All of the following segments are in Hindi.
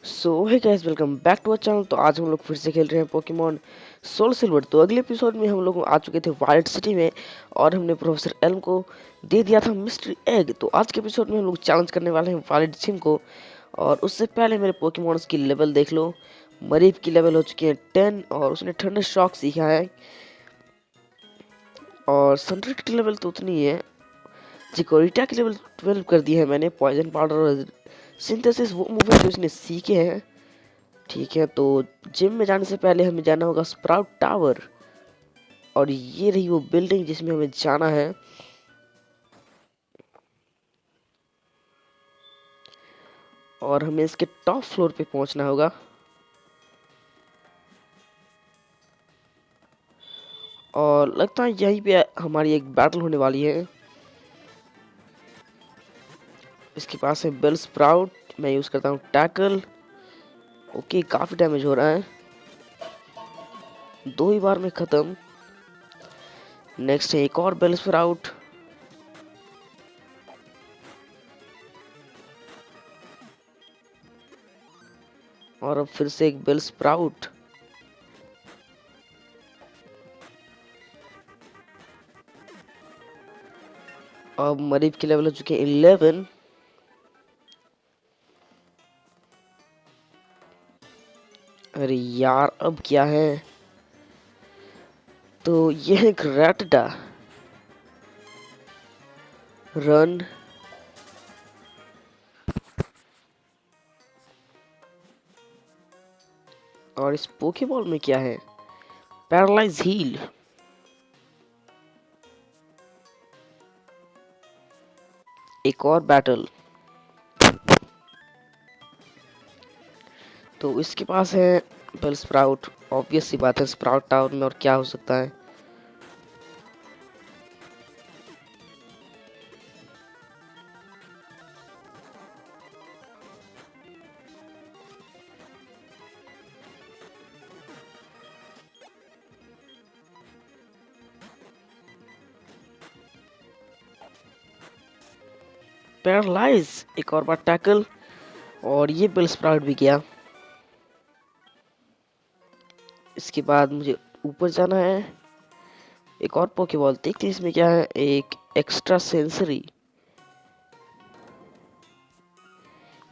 So hey guys, welcome back to our channel. तो आज हम लोग फिर से खेल रहे हैं पोकेमॉन सोल सिल्वर। तो अगले एपिसोड में हम लोग आ चुके थे वाइल्ड सिटी में और हमने प्रोफेसर एल्म को दे दिया था मिस्ट्री एग। तो आज के एपिसोड में हम लोग चैलेंज करने वाले हैं वाइल्ड जिम को। और उससे पहले मेरे पोकेमॉन्स की लेवल देख लो। मरीब की लेवल हो चुकी है 10 और उसने थंडर शॉक सीखा है। और सनरेड की लेवल तो उतनी ही है। चिकोरिटा की लेवल 12 कर दी है मैंने। पॉइजन पाउडर और सिंथेसिस वो मूवमेंट जो उसने सीखे हैं। ठीक है, तो जिम में जाने से पहले हमें जाना होगा स्प्राउट टावर। और ये रही वो बिल्डिंग जिसमें हमें जाना है। और हमें इसके टॉप फ्लोर पे पहुंचना होगा। और लगता है यहीं पे हमारी एक बैटल होने वाली है। इसके पास है बेल स्प्राउट। मैं यूज करता हूँ टैकल। ओके, काफी डैमेज हो रहा है। 2 ही बार में खत्म। नेक्स्ट है एक और बेल स्प्राउट। और अब फिर से एक बेल स्प्राउट। अब मरीब की लेवल हो चुके हैं 11। अरे यार, अब क्या है? तो ये है एक रैटडा। रन। और इस पोकेबॉल में क्या है? Paralyze heal. एक और बैटल। तो इसके पास है बेल स्प्राउट। ऑब्वियस सी बात है, स्प्राउट टावर में और क्या हो सकता है। पैरालाइज। एक और बार टैकल। और ये बेल स्प्राउट भी गया। इसके बाद मुझे ऊपर जाना है। एक और पोकेबॉल देखते हैं इसमें क्या है। एक एक्स्ट्रा सेंसरी।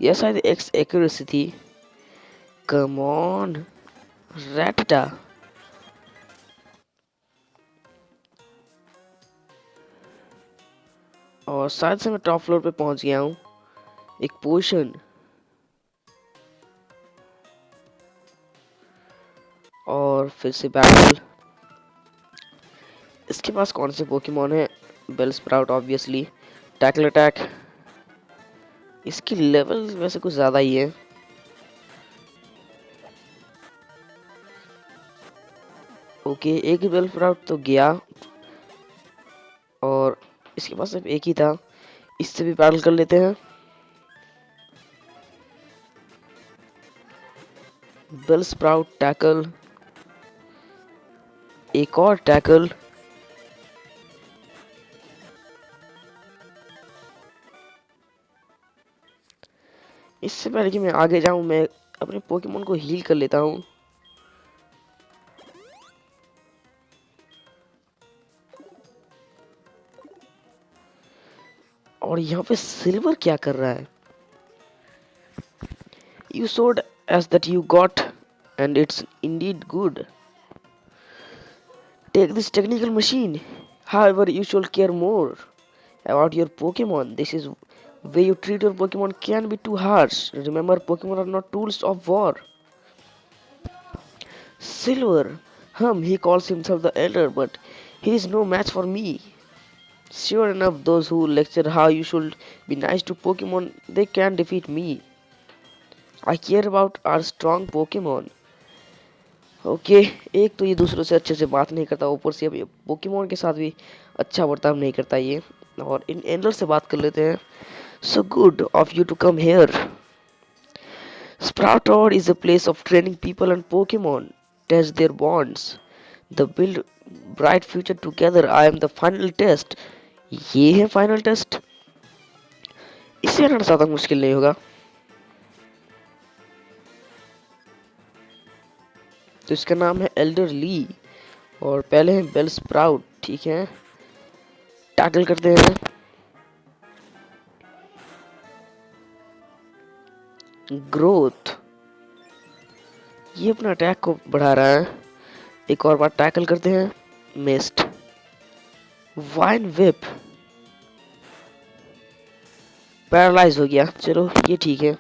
यह शायद एक्स एक्यूरेसी थी। Come on Rattata. और शायद से मैं टॉप फ्लोर पे पहुंच गया हूँ। एक पोशन। और फिर से बैटल। इसके पास कौन से पोकेमॉन है? Bellsprout obviously. Tackle attack. इसकी लेवल वैसे कुछ ज्यादा ही है। ओके, एक बेल स्प्राउट तो गया। और इसके पास सिर्फ एक ही था। इससे भी बैटल कर लेते हैं। Bellsprout tackle. एक और टैकल। इससे पहले कि मैं आगे जाऊं, मैं अपने पोकेमोन को हील कर लेता हूं। और यहाँ पे सिल्वर क्या कर रहा है? You showed us that you got, and it's indeed good. Take this technical machine. However, you should care more about your Pokemon. This is way you treat your Pokemon can be too harsh. Remember, Pokemon are not tools of war. Silver. He calls himself the Elder, but he is no match for me. Sure enough, those who lecture how you should be nice to Pokemon, they can defeat me. I care about our strong Pokemon. Okay, एक तो ये दूसरों से अच्छे से बात नहीं करता, ऊपर से अब ये पोकेमोन के साथ भी अच्छा बर्ताव नहीं करता ये। और इन एंडलर से बात कर लेते हैं। So good of you to come here. Sprout road is a place of training people and Pokemon test their bonds the build bright future together. I am the final test. ये है फाइनल टेस्ट। इससे हटाना ज्यादा मुश्किल नहीं होगा। तो इसका नाम है एल्डर ली और पहले है बेल स्प्राउट। ठीक है, टैकल करते हैं। ग्रोथ, ये अपना अटैक को बढ़ा रहा है। एक और बार टैकल करते हैं। मिस्ड। वाइन विप, पैरालाइज हो गया। चलो ये ठीक है।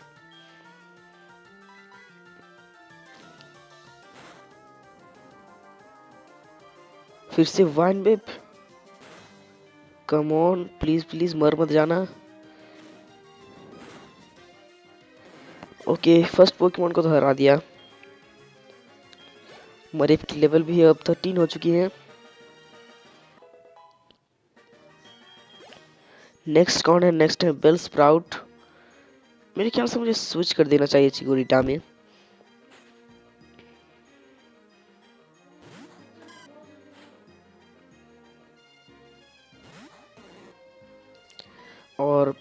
फिर से wine whip. Come on, please please मर मत जाना। ओके, फर्स्ट पोकेमॉन को तो हरा दिया। मरीफ की लेवल भी अब 13 हो चुकी है। नेक्स्ट कौन है? नेक्स्ट है बेल स्प्राउट। मेरे ख्याल से मुझे स्विच कर देना चाहिए चिकोरिटा में। और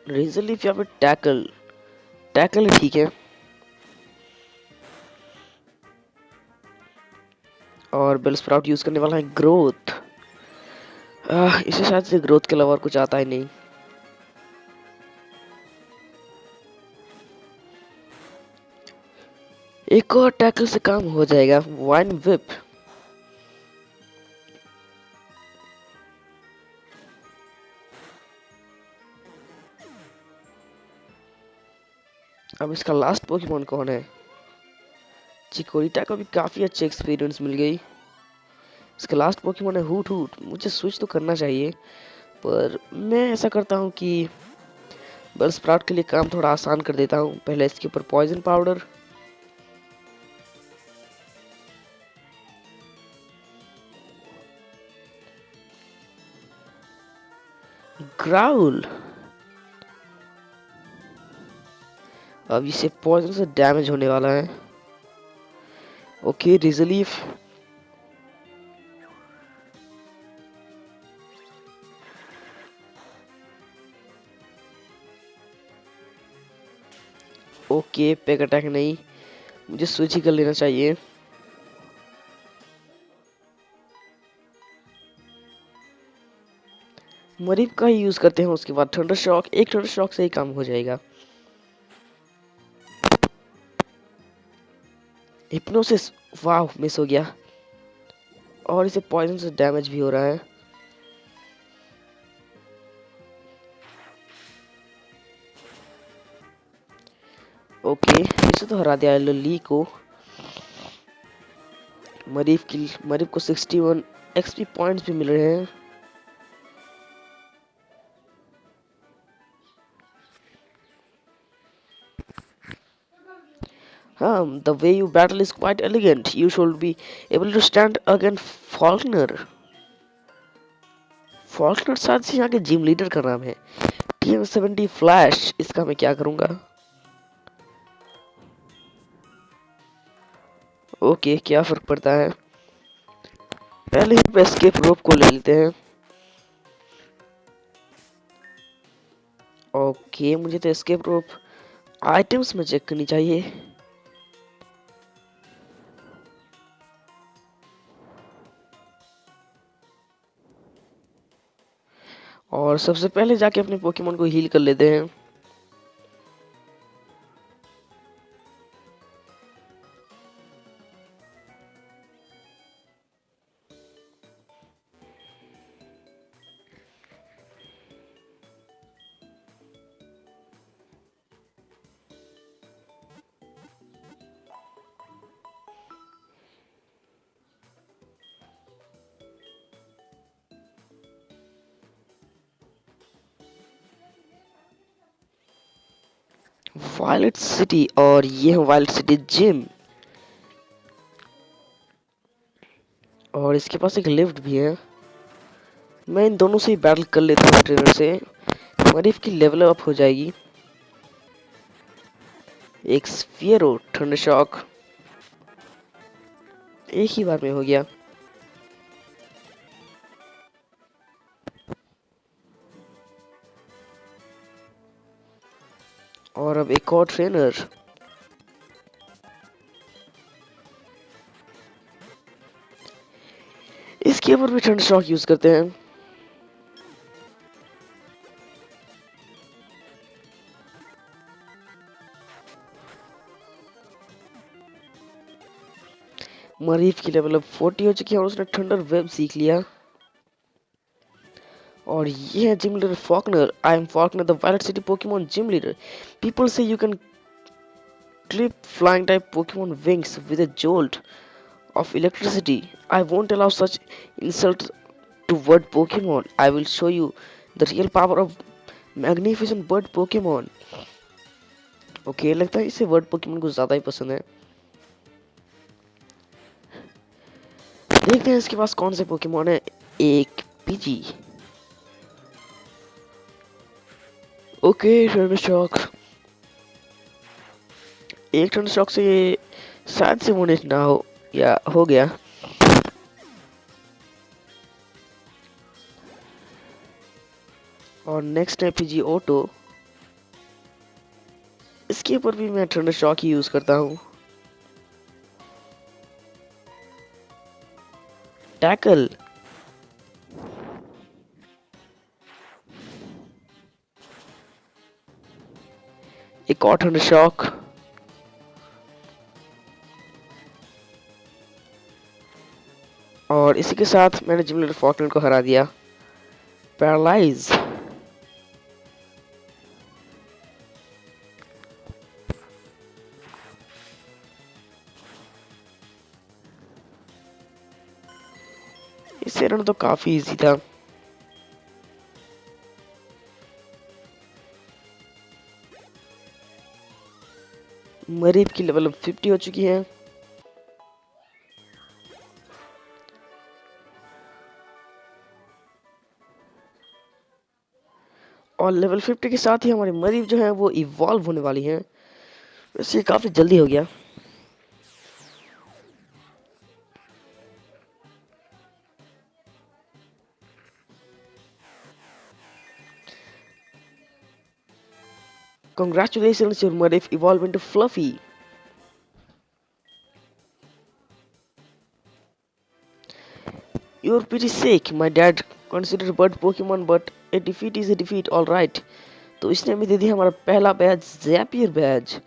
रेजर लीफ या फिर टैकल, टैकल है ठीक है। और बेल स्प्राउट यूज करने वाला है ग्रोथ। इसे शायद से ग्रोथ के अलावा और कुछ आता ही नहीं। एक और टैकल से काम हो जाएगा। Wine whip. अब इसका लास्ट पोकेमॉन कौन है? चिकोरिटा को भी काफी अच्छी एक्सपीरियंस मिल गई। इसका लास्ट पोकेमॉन है हूट हूट। मुझे स्विच तो करना चाहिए, पर मैं ऐसा करता हूँ कि बेल स्प्राउट के लिए काम थोड़ा आसान कर देता हूँ। पहले इसके ऊपर पॉइजन पाउडर, ग्राउल। अब इसे पॉइजन से डैमेज होने वाला है। ओके, रिजलीफ। ओके, पैक अटैक नहीं, मुझे स्विच ही कर लेना चाहिए। मरीब का ही यूज करते हैं। उसके बाद थंडर शॉक। एक थंडर शॉक से ही काम हो जाएगा। हिप्नोसिस, वाह मिस हो गया। और इसे पॉइजन से डैमेज भी हो रहा है। ओके, इसे तो हरा दिया ली को। मरीब को 61 एक्सपी पॉइंट्स भी मिल रहे हैं। The way you battle is quite elegant. You should be able to stand against Faulkner. Faulkner शायद से यहाँ के जिम लीडर का नाम है। TM70 फ्लैश, इसका मैं क्या करूँगा? ओके, क्या फर्क पड़ता है। पहले ही एस्केप रोप को ले लेते हैं। ओके, मुझे तो एस्केप रोप आइटम्स में चेक करनी चाहिए। और सबसे पहले जाके अपने पोकेमोन को हील कर लेते हैं। वायलेट सिटी, और ये है वायलेट सिटी जिम। और इसके पास एक लिफ्ट भी है। मैं इन दोनों से ही बैटल कर लेता हूँ ट्रेनर से। मरीफ की लेवल अप हो जाएगी। एक स्फीयरो, थंडर शॉक, एक ही बार में हो गया। और अब एक और ट्रेनर। इसके ऊपर भी ठंड शॉक यूज करते हैं। मरीफ की लेवल अब 40 हो चुकी है और उसने थंडर वेब सीख लिया। और ये है gym leader Falkner. I am Falkner the Violet City Pokemon gym leader. People से you can clip flying type Pokemon wings with a jolt of electricity. I won't allow such insult to word Pokemon. I will show you the real power of magnificent bird Pokemon. Okay लगता है इसे वर्ड पोकेमोन को ज्यादा ही पसंद है। देखते हैं इसके पास कौन से पोकेमोन है। एक पीजी। Okay turn shock. एक टर्न शॉक से ये शायद से मोनेट ना हो या हो गया। और नेक्स्ट है पीजी ऑटो। इसके ऊपर भी मैं टर्न शॉक ही यूज करता हूँ। टैकल। एक और ठंड शॉक। और इसी के साथ मैंने जिम लीडर फॉकनर को हरा दिया। पैरालाइज। इससे रन तो काफी इजी था। मरीब की लेवल 50 हो चुकी है। और लेवल 50 के साथ ही हमारी मरीब जो है वो इवॉल्व होने वाली है। वैसे काफी जल्दी हो गया। Congratulations, your Mudif evolved into Fluffy. You're pretty sick. My dad considered bird Pokemon, but a defeat is a defeat, all right. तो इसने हमें दे दिया हमारा पहला बैज, ज़ैपियर बैज।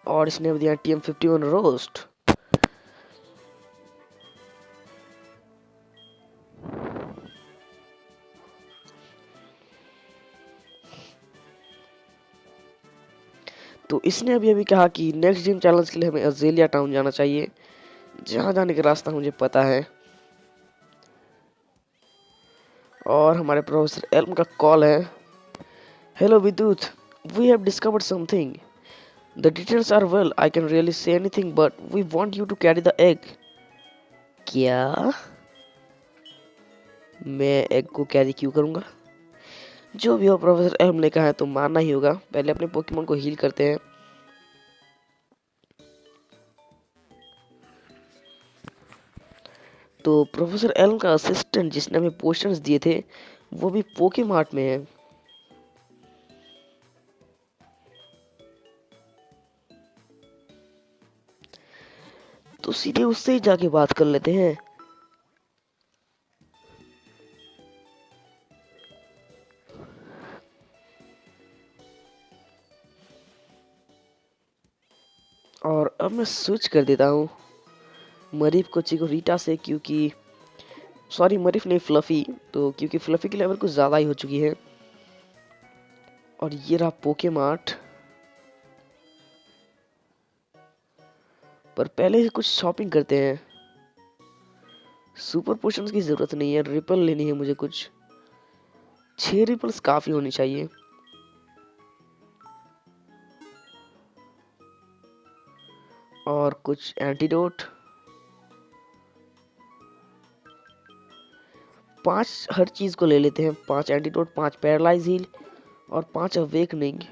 और इसने हमें दिया TM51 रोस्ट। तो इसने अभी अभी कहा कि नेक्स्ट जिम चैलेंज के लिए हमें अजेलिया टाउन जाना चाहिए, जहाँ जाने का रास्ता मुझे पता है। और हमारे प्रोफेसर एल्म का कॉल है। Hello Vidyut, we have discovered something. The details are well, I can really say anything but we want you to carry the egg. क्या? मैं एग को कैरी क्यों करूंगा? जो भी हो, प्रोफेसर एल्म ने कहा है तो मानना ही होगा। पहले अपने पोकेमोन को हील करते हैं। तो प्रोफेसर एल्म का असिस्टेंट जिसने हमें पोशंस दिए थे वो भी पोकेमार्ट में है। तो सीधे उससे ही जाके बात कर लेते हैं। और अब मैं स्विच कर देता हूँ मरीफ को चिकोरीटा से, क्योंकि सॉरी मरीफ नहीं, फ्लफी। तो क्योंकि फ्लफी की लेवल कुछ ज़्यादा ही हो चुकी है। और ये रहा पोकेमार्ट। पर पहले से कुछ शॉपिंग करते हैं। सुपर पोशंस की ज़रूरत नहीं है, रिपल लेनी है मुझे कुछ। 6 रिपल्स काफ़ी होनी चाहिए। और कुछ एंटीडोट। 5 हर चीज़ को ले लेते हैं। 5 एंटीडोट, 5 पैरालाइज हील और 5 अवेकनिंग।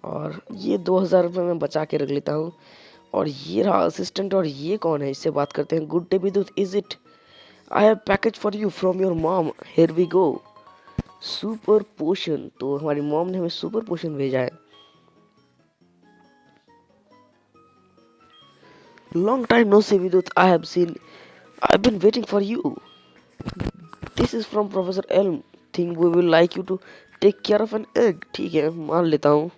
और ये 2000 रुपये मैं बचा के रख लेता हूँ। और ये रहा असिस्टेंट। और ये कौन है, इससे बात करते हैं। Good day Vidut, is it? I have package for you from your mom, here we go. Super potion, तो हमारी मॉम ने हमें सुपर पोशन भेजा है। Long time no see Vidut, I have been waiting for you. This is from Professor Elm, think we will like you to take care of an egg. ठीक है, मान लेता हूँ।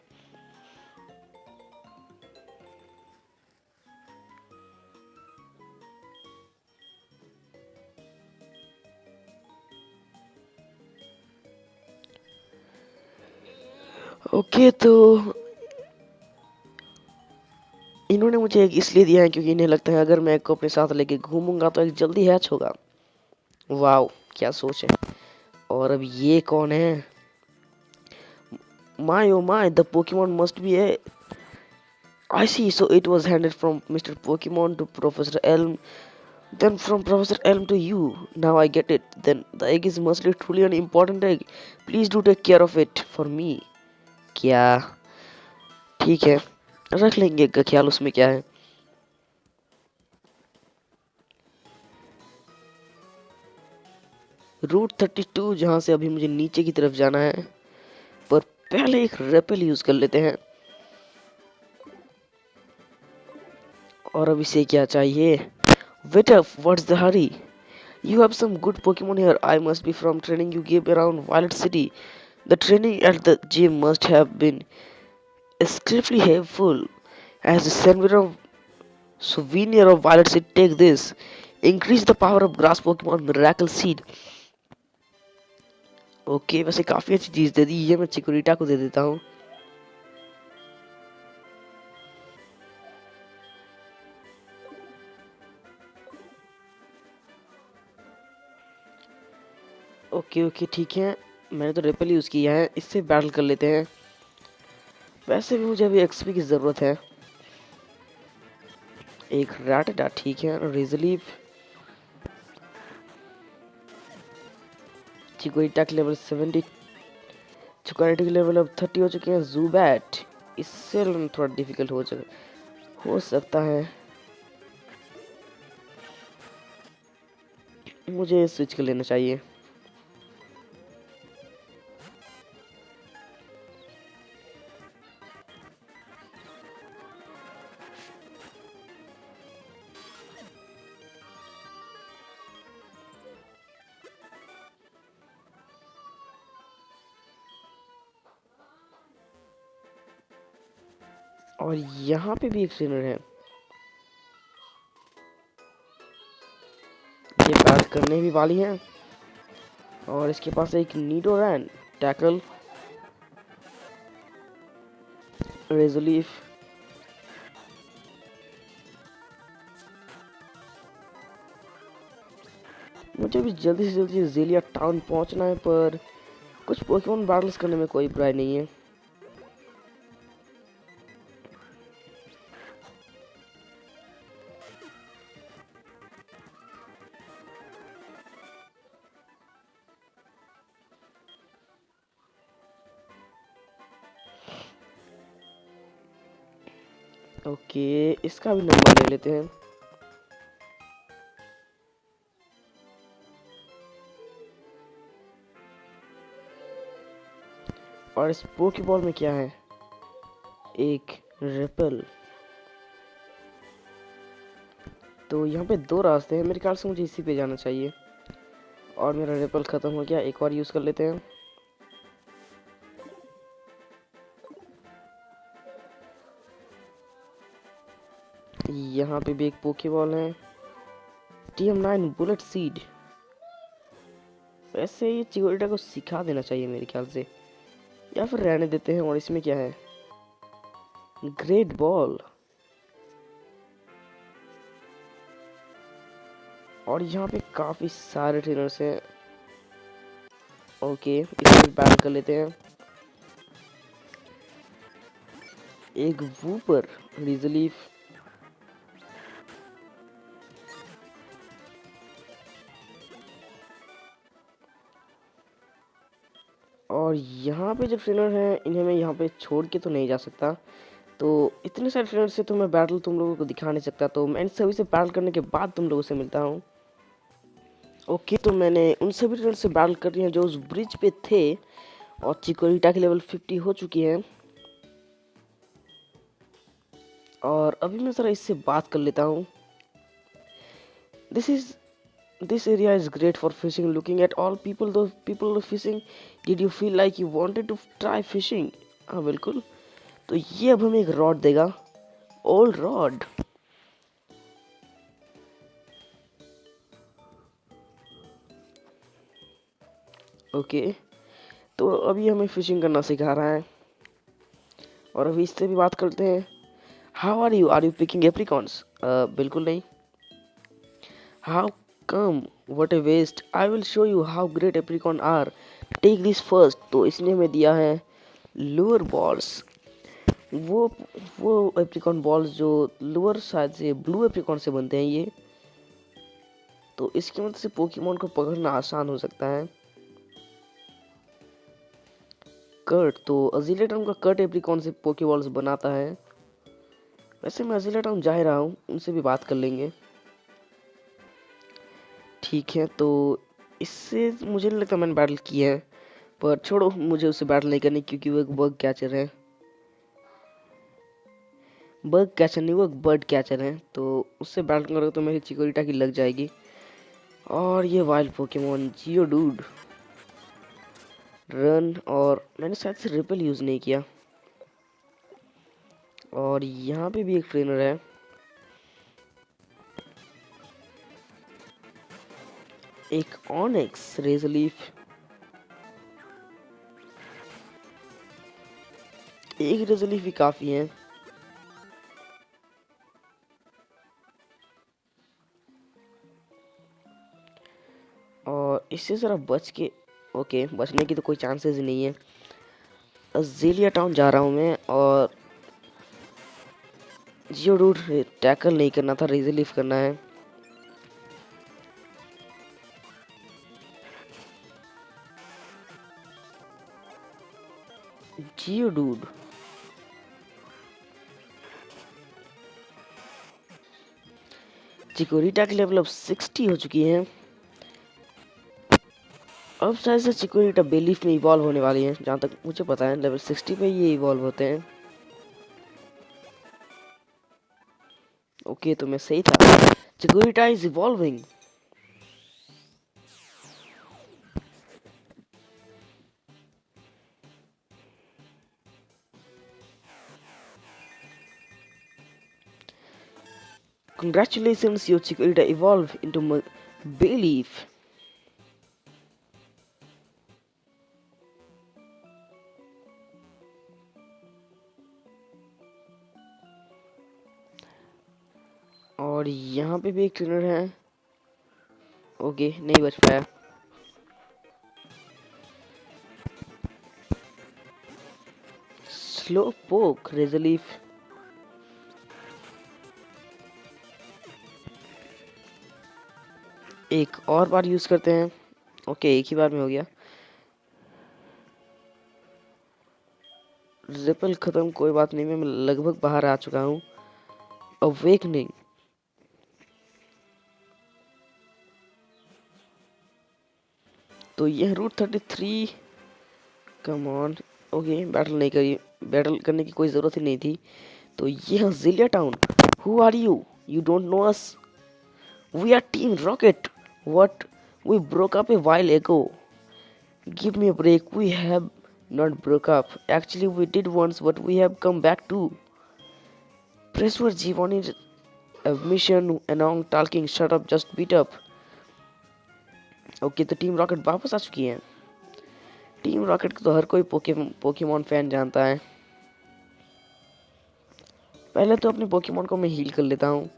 ओके, तो इन्होंने मुझे एक इसलिए दिया है क्योंकि इन्हें लगता है अगर मैं एक को अपने साथ लेके घूमूंगा तो एक जल्दी हैच होगा। वाओ, क्या सोच है। और अब ये कौन है? My oh my, the Pokemon must be A. I see, so it was handed from Mr. Pokemon to Professor Elm, then from Professor Elm to you. Now I get it. Then the egg is mostly truly an important egg. Please do take care of it for me. क्या? ठीक है, रख लेंगे का ख्याल, उसमें क्या है। रूट 32, जहाँ से अभी मुझे नीचे की तरफ जाना है, पर पहले एक रेपल यूज कर लेते हैं। और अब इसे क्या चाहिए? Wait up, what's the hurry? You have some good Pokemon here. I must be from training you gave around Violet City. The training at the gym must have been extremely helpful. As a souvenir of Violet City, take this. Increase the power of grass Pokemon Miracle Seed. Okay, वैसे काफी अच्छी चीज दे दी। ये मैं चिकोरिटा को दे देता हूँ। ओके ओके, ठीक है, मैंने तो रेपल यूज किया है, इससे बैटल कर लेते हैं। वैसे भी मुझे अभी एक्सपी की जरूरत है। एक रैटटा, ठीक है, रिजलीफ। चिकोरिटा के लेवल 70, चिकोरिटा के लेवल अब 30 हो चुके हैं। जूबैट, इससे थोड़ा डिफिकल्ट हो सकता है। मुझे स्विच कर लेना चाहिए। और यहाँ पे भी एक ट्रेनर है, ये बैट करने भी वाली है। और इसके पास एक नीडोरैन, टैकल, रेजोलीफ। मुझे भी जल्दी से जल्दी जेलिया टाउन पहुंचना है, पर कुछ पोकेमॉन बैटल्स करने में कोई बुराई नहीं है। ओके, इसका भी नंबर ले लेते हैं। और इस पोकेबॉल में क्या है? एक रिपल। तो यहाँ पे दो रास्ते हैं, मेरे ख्याल से मुझे इसी पे जाना चाहिए। और मेरा रिपल खत्म हो गया, एक और यूज कर लेते हैं। यहाँ पे भी एक पोकेबॉल है, TM9 बुलेट सीड। वैसे ये चिकोरिटा को सिखा देना चाहिए मेरे ख्याल से, या फिर रहने देते हैं। और इसमें क्या है? Great ball. और यहाँ पे काफी सारे ट्रेनर्स हैं। ओके, इसमें बैन कर लेते हैं। एक वूपर, रिजलीफ। और यहाँ पे जो ट्रेनर हैं इन्हें मैं यहाँ पे छोड़ के तो नहीं जा सकता, तो इतने सारे ट्रेनर से तो मैं बैटल तुम लोगों को दिखा नहीं सकता, तो मैं इन सभी से बैटल करने के बाद तुम लोगों से मिलता हूँ। ओके, तो मैंने उन सभी ट्रेनर से बैटल कर रही हैं जो उस ब्रिज पे थे, और चिकोरिटा की लेवल 50 हो चुकी है। और अभी मैं ज़रा इससे बात कर लेता हूँ। This area is great for fishing. Looking at all people, those people are fishing, did you feel like you wanted to try fishing? हाँ बिल्कुल। तो ये अब हमें एक रॉड देगा, ओल्ड रॉड। ओके, तो अभी हमें फिशिंग करना सिखा रहा है, और अभी इससे भी बात करते हैं। How are you picking apricorns? बिल्कुल नहीं। How come, what a waste, I will show you how great apricorn are, take this first. तो इसने हमें दिया है लूअर बॉल्स, वो वो एप्रिकॉन बॉल्स जो लूअर शायद से ब्लू एप्रिकॉन से बनते हैं ये, तो इसकी मदद से पोकेमॉन को पकड़ना आसान हो सकता है। कर्ट, तो अजीलिया टाउन का कर्ट एप्रिकॉन से पोकेबॉल्स बनाता है। वैसे मैं अजीलिया टाउन जा ही रहा हूँ, उनसे भी बात कर लेंगे। ठीक है, तो इससे मुझे नहीं लगता मैंने बैटल किया है, पर छोड़ो, मुझे उससे बैटल नहीं करनी क्योंकि वो एक बग कैचर है। बग कैचर नहीं, वो एक बर्ड कैचर है, तो उससे बैटल करोगे तो मेरी चिकोरिटा की लग जाएगी। और ये वाइल्ड पोकेमॉन जियोडूड, रन, और मैंने शायद से रिपल यूज़ नहीं किया। और यहाँ पे भी एक ट्रेनर है, एक ऑनिक्स रेजलीफ, एक रेजलीफ भी काफ़ी है। और इससे ज़रा बच के, ओके, बचने की तो कोई चांसेस ही नहीं है। अज़ेलिया टाउन जा रहा हूँ मैं, और जियोडूड टैकल नहीं करना था, रेजलीफ करना है। जियोडूड, चिकोरिटा की लेवल अब 60 हो चुकी है। अब शायद से चिकोरिटा बेलीफ में इवॉल्व होने वाली है, जहाँ तक मुझे पता है लेवल 60 पे ये इवॉल्व होते हैं। ओके, तो मैं सही था, चिकोरिटा is evolving. Congratulations, your Chikorita evolved into Bayleaf. और यहाँ पे भी एक ट्रेनर है। ओके, नहीं बच पाया। स्लो पोक रेजलीफ, एक और बार यूज करते हैं। ओके, एक ही बार में हो गया। रिपल खत्म, कोई बात नहीं, मैं लगभग बाहर आ चुका हूँ। अवेकनिंग, तो यह route 33, come on. Okay, battle नहीं करी, बैटल करने की कोई ज़रूरत ही नहीं थी। तो यह जिलिया town, who are you, you don't know us, we are Team Rocket, what, we broke up a while ago, give me a break, we have not broke up, actually we did once but we have come back too, press where Giovanni admission and talking, shut up, just beat up। Okay, तो टीम रॉकेट वापस आ चुकी है। टीम रॉकेट को तो हर कोई पोकेमॉन फैन जानता है। पहले तो अपने पोकेमॉन को मैं हील कर लेता हूँ।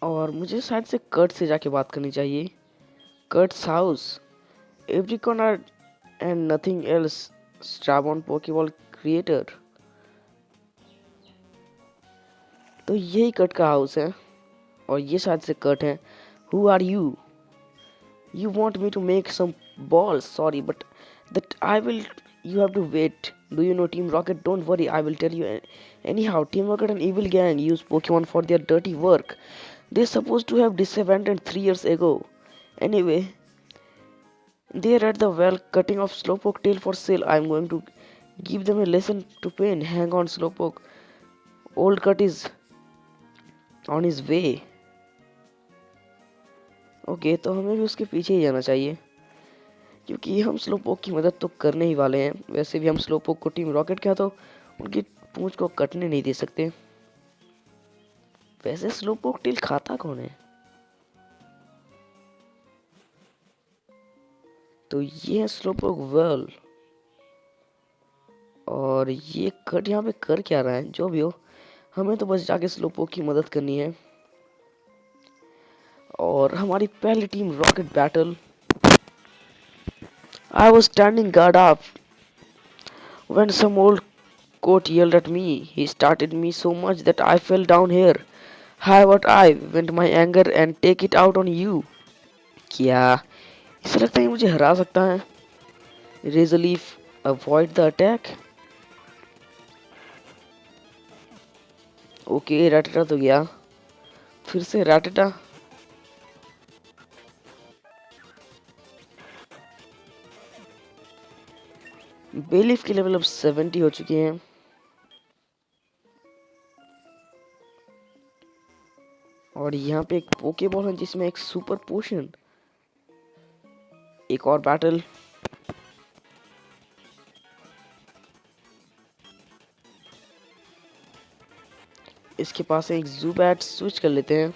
और मुझे शायद से कर्ट से जाके बात करनी चाहिए। Kurt's house. Every corner and nothing else. Strabon Pokeball creator. तो यही कट का हाउस है और ये शायद से कट है. Who are you? You want me to make some balls? Sorry, but that I will. You have to wait. Do you know Team Rocket? Don't worry, I will tell you. Anyhow, Team Rocket and Evil Gang use Pokemon for their dirty work. They're supposed to have disbanded 3 years ago. Anyway, they're at the well cutting off Slowpoke tail for sale. I'm going to give them a lesson to pain. Hang on, Slowpoke. Old Cut is on his way. Okay तो हमें भी उसके पीछे ही जाना चाहिए क्योंकि हम स्लोपोक की मदद तो करने ही वाले हैं. वैसे भी हम स्लोपोक को टीम रॉकेट क्या तो उनकी पूंछ को कटने नहीं दे सकते. वैसे स्लोपोक टेल खाता कौन है? तो ये है स्लोपोक वेल और ये कट यहाँ पे कर क्या रहा है? जो भी हो हमें तो बस जाके स्लोपोक की मदद करनी है. और हमारी पहली team rocket battle. I was standing guard up when some old goat yelled at me. He startled me so much that I fell down here. Hi, what I went my anger and take it out on you. क्या इसे लगता है मुझे हरा सकता है? Razorleaf, avoid the attack. Okay Rattata तो गया. फिर से रैटेटा. बेलीफ के लेवल अब 70 हो चुके हैं. और यहाँ पे एक पोकेबॉल है जिसमें एक सुपर पोशन. एक और बैटल. इसके पास एक ज़ुबैट. स्विच कर लेते हैं.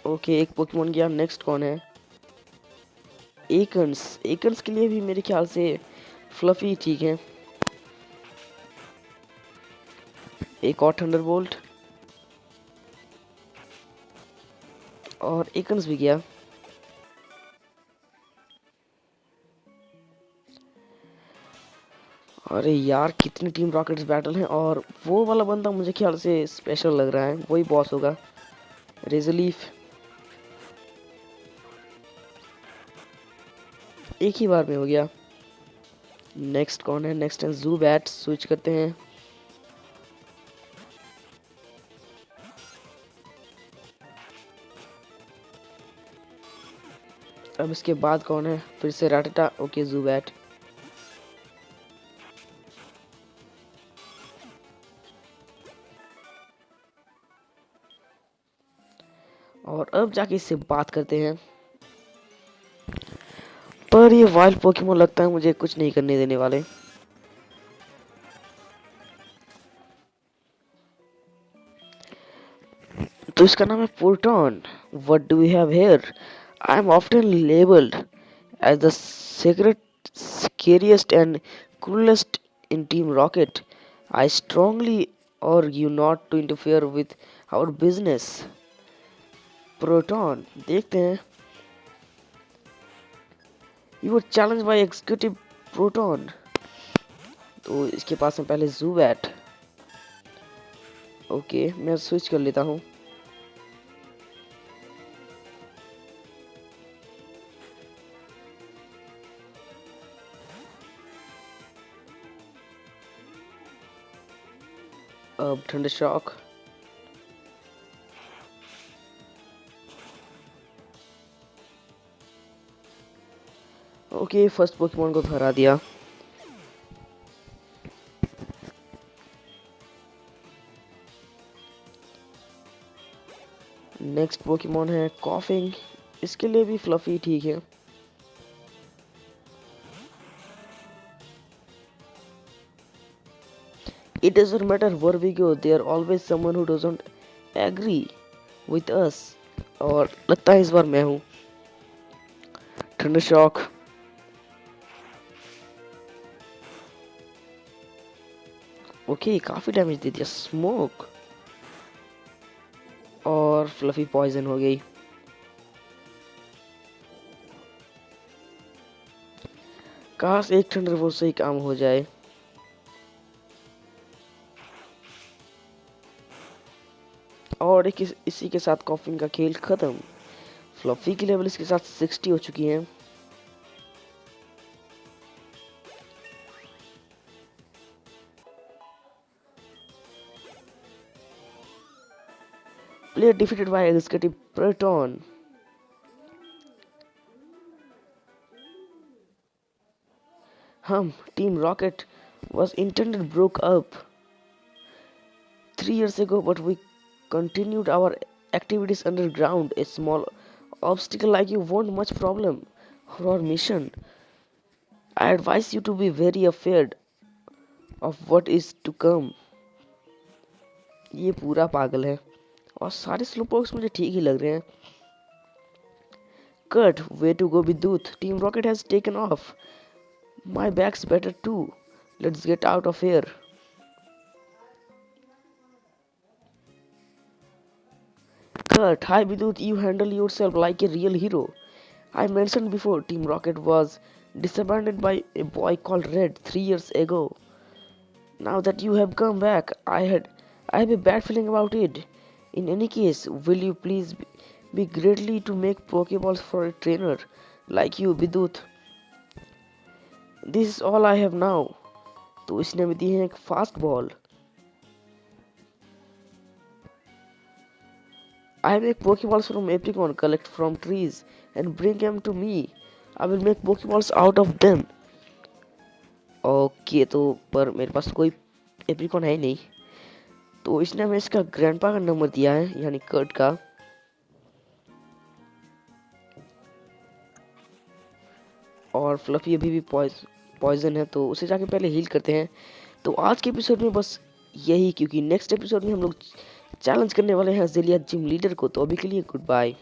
ओके एक पोकेमॉन गया. नेक्स्ट कौन है? एकन्स. एकन्स के लिए भी मेरे ख्याल से फ्लफी ठीक है. एक और थंडरबोल्ट और एकन्स भी गया. अरे यार कितनी टीम रॉकेट्स बैटल हैं और वो वाला बंदा मुझे ख्याल से स्पेशल लग रहा है. वही बॉस होगा. रेजलीफ एक ही बार में हो गया. नेक्स्ट कौन है? नेक्स्ट है ज़ुबैट. स्विच करते हैं. अब इसके बाद कौन है? फिर से रैटेटा. ओके ज़ुबैट. और अब जाके इससे बात करते हैं. पर ये वाइल्ड पोकेमोन लगता है मुझे कुछ नहीं करने देने वाले. तो इसका नाम है पोर्टॉन. What do we have here? I am often labelled as the secret, scariest and cruelest in Team Rocket. I strongly urge you not to interfere with our business. Proton, देखते हैं. You were challenged by Executive Proton. तो इसके पास में पहले ज़ुबैट. ओके मैं स्विच कर लेता हूँ. अब thunder shock. Okay first Pokemon को हरा दिया. नेक्स्ट पोकेमॉन है कॉफिंग. इसके लिए भी फ्लफी ठीक है. It doesn't matter where we go, there always someone who doesn't agree with us. और लगता है इस बार मैं हूँ. Thunder shock. ओके, काफी डैमेज दे दिया। स्मोक और फ्लफी पॉइजन हो गई। काश एक थंडरबोल्ट से ही काम हो जाए। और एक इसी के साथ कॉफिन का खेल खत्म। फ्लफी की लेवल इसके साथ 60 हो चुकी है। Player defeated by Executive Proton. Team Rocket was intended broke up 3 years ago, but we continued our activities underground. A small obstacle like you won't much problem for our mission. I advise you to be very afraid of what is to come. ये पूरा पागल है और सारे स्लोपोक्स मुझे ठीक ही लग रहे हैं। Kurt, way to go Bidut. Team Rocket has taken off. My back's better too. Let's get out of here. Kurt, hi Bidut, you handle yourself like a real hero. I mentioned before Team Rocket was disbanded by a boy called Red 3 years ago. Now that you have come back, I have a bad feeling about it. In any case, will you please be greatly to make Pokeballs for a trainer like you, Bidut? This is all I have now. तो इसने हमें दी है एक fast ball. I make Pokeballs from Apricot, collect from trees and bring them to me. I will make Pokeballs out of them. Okay, तो पर मेरे पास कोई एप्रिकॉन है नहीं, तो इसने हमें इसका ग्रैंडपा का नंबर दिया है, यानी कर्ट का। और फ्लफी अभी भी पॉइजन है, तो उसे जाके पहले हील करते हैं। तो आज के एपिसोड में बस यही, क्योंकि नेक्स्ट एपिसोड में हम लोग चैलेंज करने वाले हैं जेलिया जिम लीडर को। तो अभी के लिए गुड बाय।